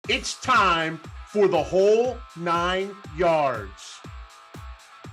It's time for the whole 9 yards.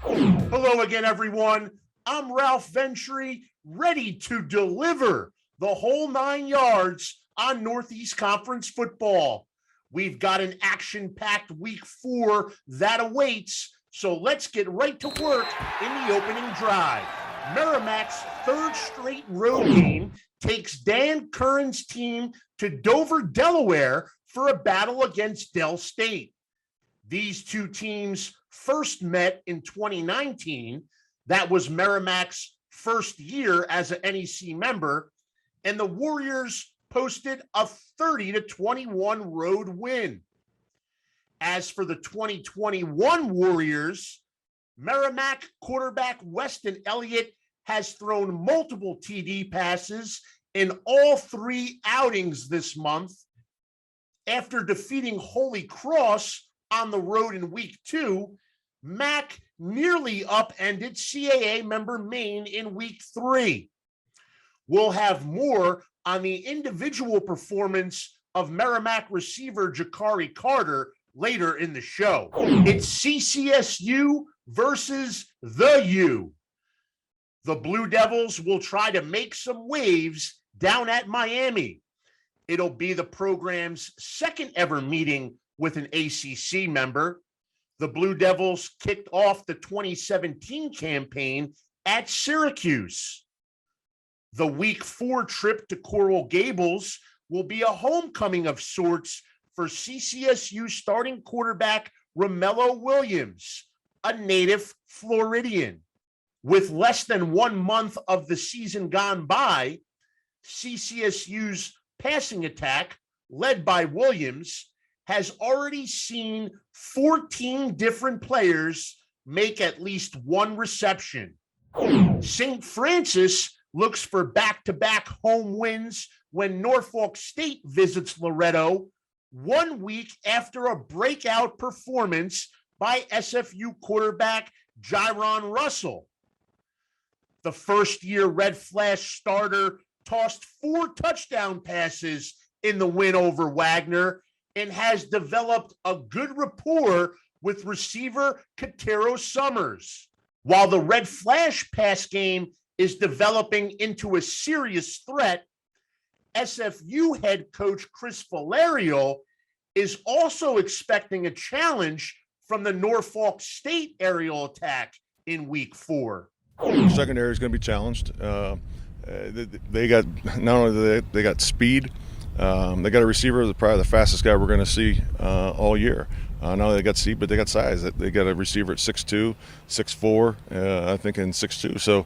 Hello again, everyone. I'm Ralph Ventry, ready to deliver the whole 9 yards on Northeast Conference football. We've got an action-packed week 4 that awaits, so let's get right to work in the opening drive. Merrimack's third straight road game takes Dan Curran's team to Dover, Delaware for a battle against Dell State. These two teams first met in 2019. That was Merrimack's first year as an NEC member, and the Warriors posted a 30-21 road win. As for the 2021 Warriors, Merrimack quarterback Weston Elliott has thrown multiple TD passes in all 3 outings this month. After defeating Holy Cross on the road in week 2, Mack nearly upended CAA member Maine in week 3. We'll have more on the individual performance of Merrimack receiver Jakari Carter later in the show. It's CCSU versus the U. The Blue Devils will try to make some waves down at Miami. It'll be the program's second ever meeting with an ACC member. The Blue Devils kicked off the 2017 campaign at Syracuse. The week 4 trip to Coral Gables will be a homecoming of sorts for CCSU starting quarterback Romello Williams, a native Floridian. With less than 1 month of the season gone by, CCSU's passing attack, led by Williams, has already seen 14 different players make at least 1 reception. St. Francis looks for back-to-back home wins when Norfolk State visits Loretto 1 week after a breakout performance by SFU quarterback Jaron Russell. The first-year Red Flash starter tossed 4 touchdown passes in the win over Wagner and has developed a good rapport with receiver Katero Summers. While the Red Flash pass game is developing into a serious threat, SFU head coach Chris Valerio is also expecting a challenge from the Norfolk State aerial attack in week 4. Secondary is going to be challenged. They got not only they got speed, they got a receiver, probably the fastest guy we're going to see all year. Not only they got speed, but they got size. They got a receiver at 6'2", 6'4", I think, and 6'2". So,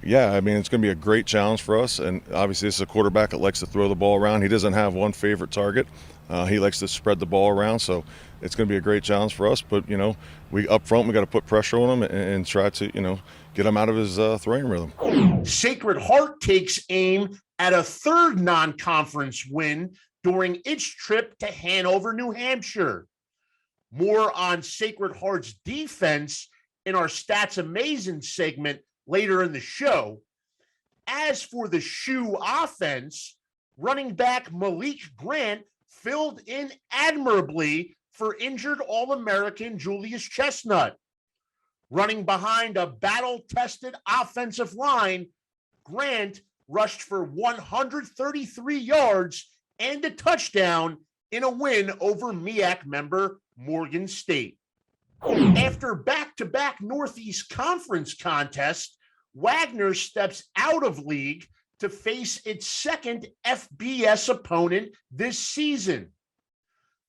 yeah, I mean, it's going to be a great challenge for us. And obviously, this is a quarterback that likes to throw the ball around. He doesn't have one favorite target. He likes to spread the ball around. So it's going to be a great challenge for us. But, you know, we up front, we got to put pressure on him and try to, you know, get him out of his throwing rhythm. Sacred Heart takes aim at a third non-conference win during its trip to Hanover, New Hampshire. More on Sacred Heart's defense in our Stats Amazing segment later in the show. As for the Shoe offense, running back Malik Grant filled in admirably for injured All-American Julius Chestnut. Running behind a battle-tested offensive line, Grant rushed for 133 yards and a touchdown in a win over MEAC member Morgan State. After back-to-back Northeast Conference contests, Wagner steps out of league to face its second FBS opponent this season.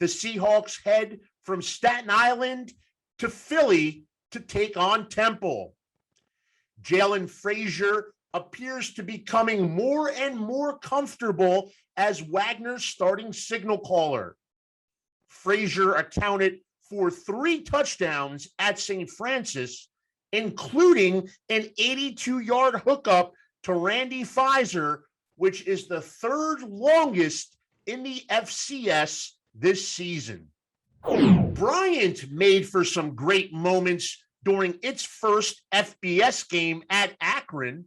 The Seahawks head from Staten Island to Philly to take on Temple. Jalen Frazier appears to be becoming more and more comfortable as Wagner's starting signal caller. Frazier accounted for 3 touchdowns at St. Francis, including an 82-yard hookup to Randy Pfizer, which is the 3rd longest in the FCS this season. Bryant made for some great moments during its first FBS game at Akron.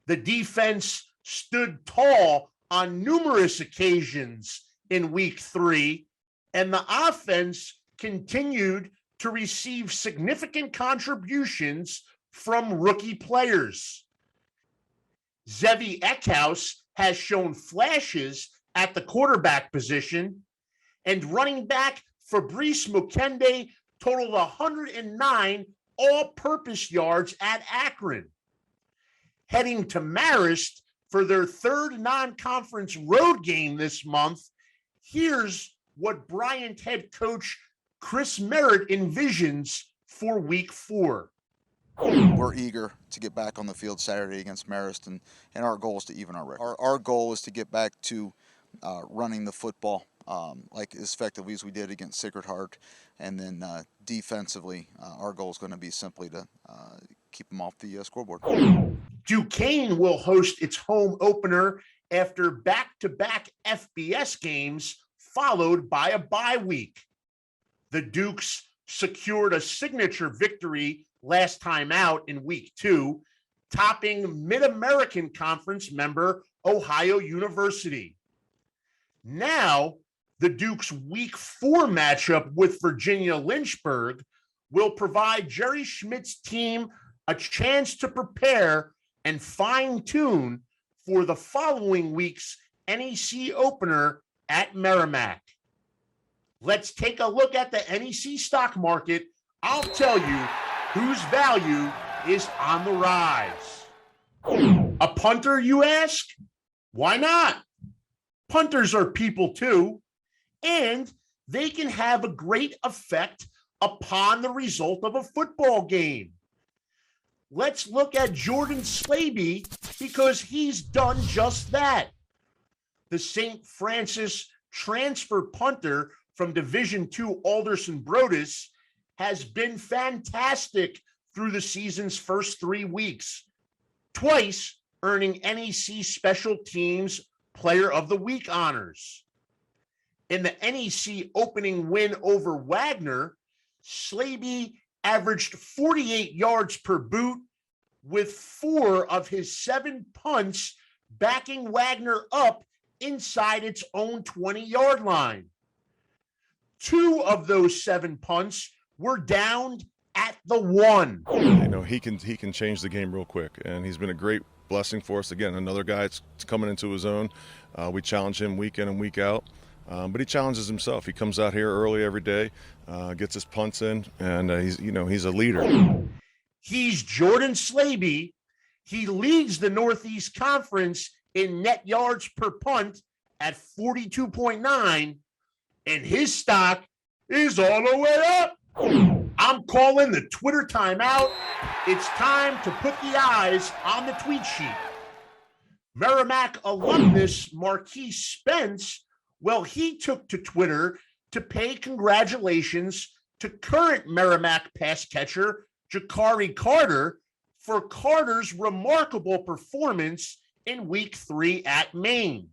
The defense stood tall on numerous occasions in week 3 and the offense continued to receive significant contributions from rookie players. Zevi Eckhouse has shown flashes at the quarterback position, and running back Fabrice Mukende totaled 109 all-purpose yards at Akron. Heading to Marist for their third non-conference road game this month, here's what Bryant head coach Chris Merritt envisions for week 4. We're eager to get back on the field Saturday against Marist, and our goal is to even our record. Our goal is to get back to running the football like as effectively as we did against Sacred Heart, and then defensively, our goal is going to be simply to keep them off the scoreboard. Duquesne will host its home opener after back-to-back FBS games followed by a bye week. The Dukes secured a signature victory last time out in week 2, topping Mid-American Conference member Ohio University. Now, the Dukes' week 4 matchup with Virginia Lynchburg will provide Jerry Schmidt's team a chance to prepare and fine-tune for the following week's NEC opener at Merrimack. Let's take a look at the NEC stock market. I'll tell you whose value is on the rise. A punter, you ask? Why not? Punters are people too, and they can have a great effect upon the result of a football game. Let's look at Jordan Slaby because he's done just that. The St. Francis transfer punter from Division II Alderson Broadus has been fantastic through the season's first 3 weeks, twice earning NEC Special Teams Player of the Week honors. In the NEC opening win over Wagner, Slaby averaged 48 yards per boot with 4 of his 7 punts backing Wagner up inside its own 20-yard line. 2 of those 7 punts were downed at the 1. You know, he can change the game real quick, and he's been a great blessing for us. Again, another guy that's coming into his own. We challenge him week in and week out, but he challenges himself. He comes out here early every day, gets his punts in, and he's a leader. He's Jordan Slaby. He leads the Northeast Conference in net yards per punt at 42.9, and his stock is all the way up. I'm calling the Twitter timeout. It's time to put the eyes on the tweet sheet. Merrimack alumnus Marquise Spence, well, he took to Twitter to pay congratulations to current Merrimack pass catcher Jakari Carter for Carter's remarkable performance in week 3 at Maine.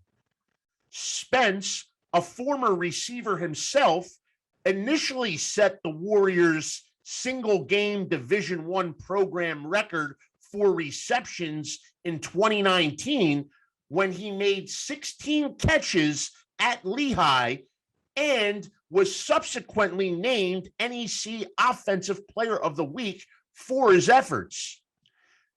Spence, a former receiver himself, initially set the Warriors' single-game Division I program record for receptions in 2019 when he made 16 catches at Lehigh and was subsequently named NEC Offensive Player of the Week for his efforts.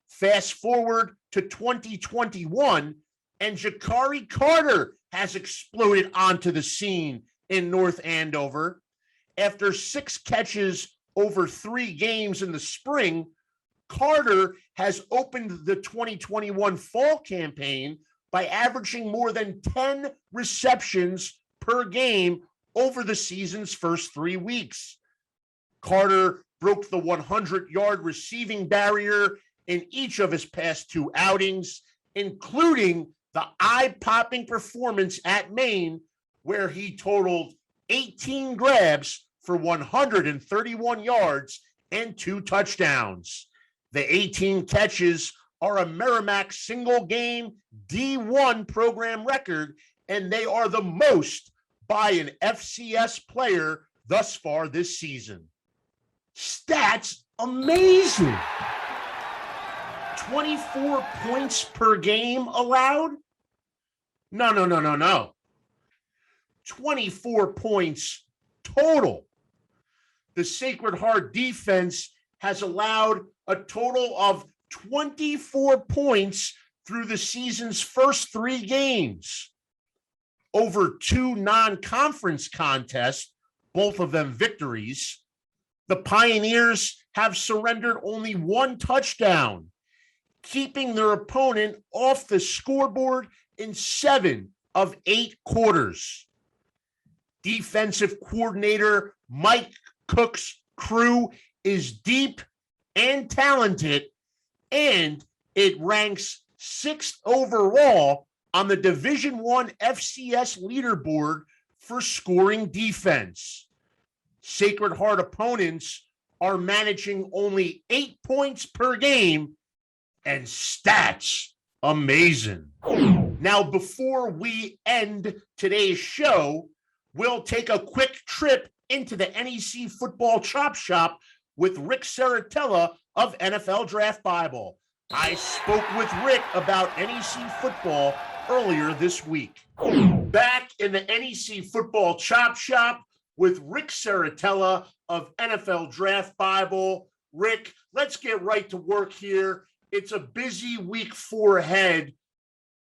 Fast forward to 2021, and Jakari Carter has exploded onto the scene in North Andover. After 6 catches over 3 games in the spring, Carter has opened the 2021 fall campaign by averaging more than 10 receptions per game over the season's first 3 weeks. Carter broke the 100-yard receiving barrier in each of his past 2 outings, including the eye-popping performance at Maine, where he totaled 18 grabs for 131 yards and 2 touchdowns. The 18 catches are a Merrimack single-game D1 program record, and they are the most by an FCS player thus far this season. Stats amazing. 24 points per game allowed? No. 24 points total. The Sacred Heart defense has allowed a total of 24 points through the season's first 3 games. Over 2 non-conference contests, both of them victories, the Pioneers have surrendered only 1 touchdown, keeping their opponent off the scoreboard in 7 of 8 quarters. Defensive coordinator Mike Cook's crew is deep and talented, and it ranks 6th overall on the Division I FCS leaderboard for scoring defense. Sacred Heart opponents are managing only 8 points per game, and stats amazing. Now, before we end today's show, we'll take a quick trip into the NEC Football Chop Shop with Rick Saratella of NFL Draft Bible. I spoke with Rick about NEC football earlier this week. Back in the NEC Football Chop Shop with Rick Saratella of NFL Draft Bible. Rick, let's get right to work here. It's a busy week 4 ahead.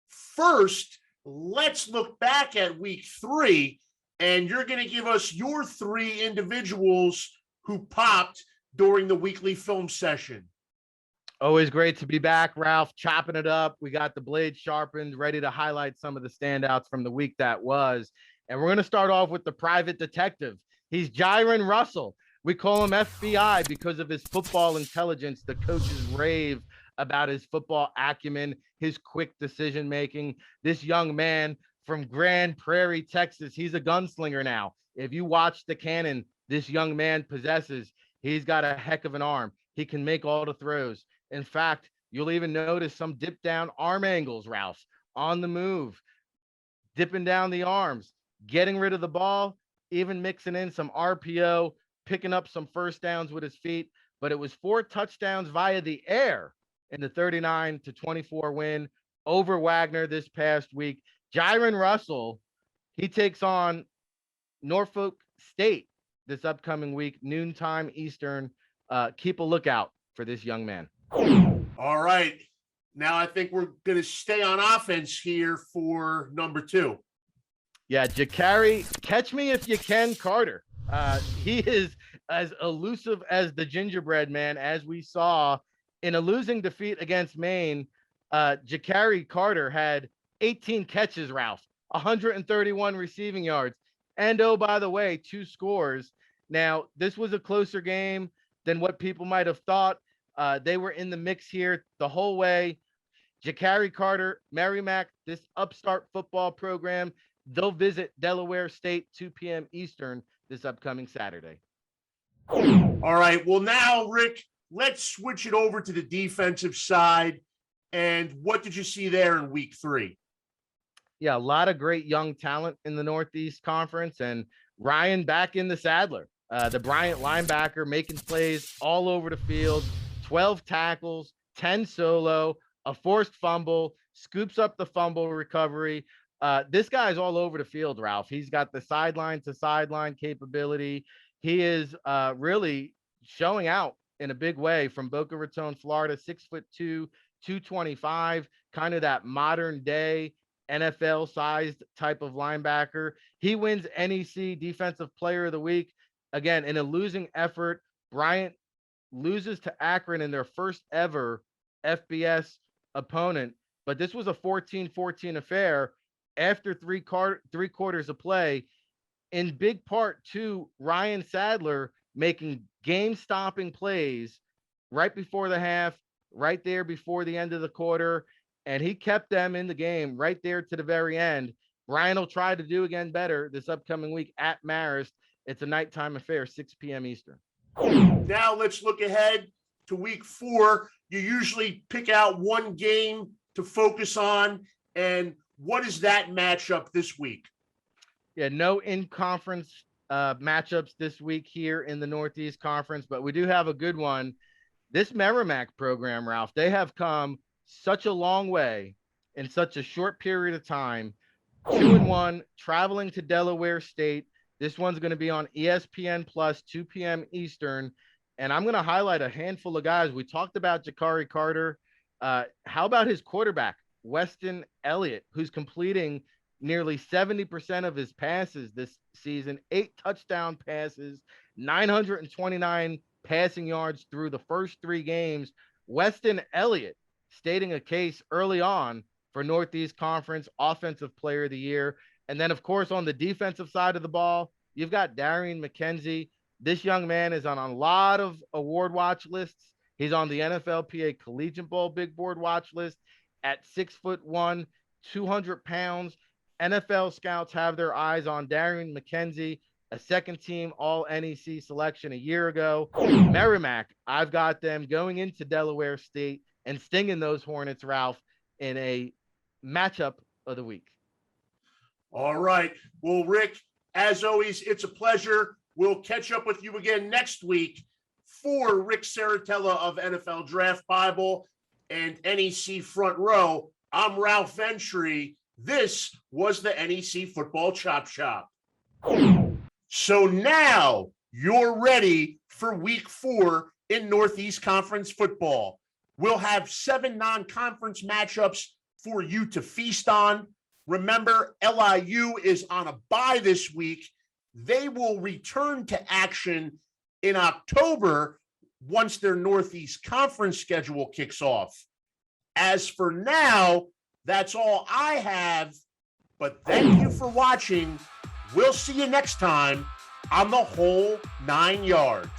First, let's look back at week 3, and you're going to give us your 3 individuals who popped during the weekly film session. Always great to be back, Ralph, chopping it up. We got the blade sharpened, ready to highlight some of the standouts from the week that was. And we're going to start off with the private detective. He's Jyron Russell. We call him FBI because of his football intelligence. The coaches rave about his football acumen, his quick decision-making. This young man from Grand Prairie, Texas, he's a gunslinger now. If you watch the cannon this young man possesses, he's got a heck of an arm. He can make all the throws. In fact, you'll even notice some dip down arm angles, Ralph, on the move, dipping down the arms, getting rid of the ball, even mixing in some RPO, picking up some first downs with his feet. But it was 4 touchdowns via the air in the 39-24 win over Wagner this past week. Jyron Russell, he takes on Norfolk State this upcoming week, noontime Eastern. Keep a lookout for this young man. All right. Now I think we're going to stay on offense here for number 2. Yeah, Jakari, catch me if you can, Carter. He is as elusive as the gingerbread man, as we saw in a losing defeat against Maine. Jakari Carter had 18 catches, Ralph, 131 receiving yards, and oh, by the way, 2 scores. Now, this was a closer game than what people might have thought. They were in the mix here the whole way. Jakari Carter, Merrimack, this upstart football program, they'll visit Delaware State, 2 p.m. Eastern this upcoming Saturday. All right. Well, now, Rick, let's switch it over to the defensive side. And what did you see there in week 3? Yeah, a lot of great young talent in the Northeast Conference, and Ryan back in the Sadler. The Bryant linebacker making plays all over the field, 12 tackles, 10 solo, a forced fumble, scoops up the fumble recovery. This guy's all over the field, Ralph. He's got the sideline to sideline capability. He is really showing out in a big way from Boca Raton, Florida, 6'2", 225, kind of that modern day NFL sized type of linebacker. He wins NEC Defensive Player of the Week. Again, in a losing effort, Bryant loses to Akron in their first ever FBS opponent, but this was a 14-14 affair after three quarters of play, in big part to Ryan Sadler making game-stopping plays right before the half, right there before the end of the quarter, and he kept them in the game right there to the very end. Ryan will try to do again better this upcoming week at Marist. It's a nighttime affair, 6 p.m. Eastern. Now let's look ahead to week 4. You usually pick out one game to focus on, and what is that matchup this week? Yeah, no in-conference matchups this week here in the Northeast Conference, but we do have a good one. This Merrimack program, Ralph, they have come such a long way in such a short period of time. 2-1, traveling to Delaware State. This one's going to be on ESPN Plus, 2 p.m. Eastern. And I'm going to highlight a handful of guys. We talked about Jakari Carter. How about his quarterback, Weston Elliott, who's completing nearly 70% of his passes this season, 8 touchdown passes, 929 passing yards through the first 3 games. Weston Elliott stating a case early on for Northeast Conference Offensive Player of the Year. And then, of course, on the defensive side of the ball, you've got Darian McKenzie. This young man is on a lot of award watch lists. He's on the NFLPA Collegiate Bowl Big Board watch list at 6'1", 200 pounds. NFL scouts have their eyes on Darian McKenzie, a second-team All-NEC selection a year ago. Merrimack, I've got them going into Delaware State and stinging those Hornets, Ralph, in a matchup of the week. All right. Well, Rick, as always, it's a pleasure. We'll catch up with you again next week. For Rick Saratella of NFL Draft Bible and NEC Front Row, I'm Ralph Ventry. This was the NEC Football Chop Shop. So now you're ready for week 4 in Northeast Conference football. We'll have 7 non-conference matchups for you to feast on. Remember, LIU is on a bye this week. They will return to action in October once their Northeast Conference schedule kicks off. As for now, that's all I have, but thank you for watching. We'll see you next time on the Whole 9 Yards.